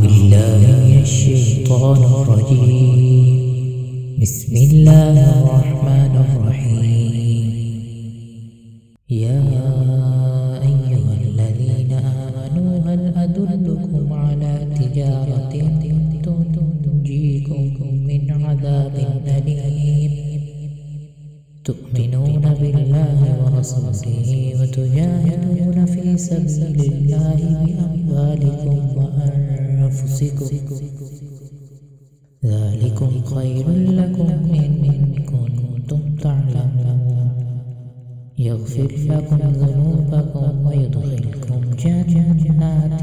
بالله من الشيطان الرجيم. بسم الله الرحمن الرحيم. يا أيها الذين آمنوا هل أدلكم على تجارة تنجيكم من عذاب أليم تؤمنون بالله ورسوله وتجاهدون في سبيل الله بأموالكم وأنفسكم ذلكم خير لكم إن كنتم تعلمون. يغفر لكم ذنوبكم ويدخلكم جنات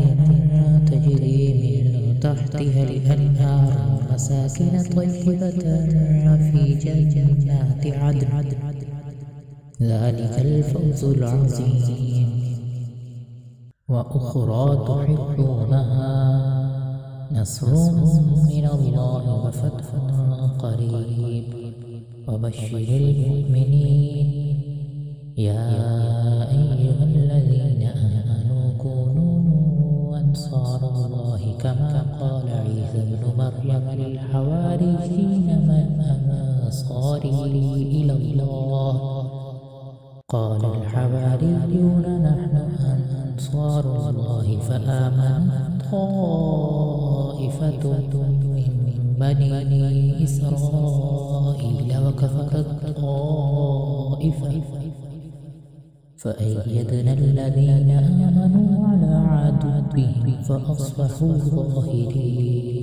تجري من تحتها الأنهار ومساكن طيبة في جنات عدن ذلك الفوز العظيم. وأخرى تحبونها نصر من الله وفتح قريب وبشر المؤمنين. يا أيها الذين آمنوا كونوا أنصار الله كما قال عيسى ابن مريم للحواريين من أنصاري إلى الله قال الحواريون نحن أنصار الله فآمنت طائفة من بني إسرائيل وكفرت طائفة فأيدنا الذين آمنوا على عدوهم فأصبحوا ظاهرين.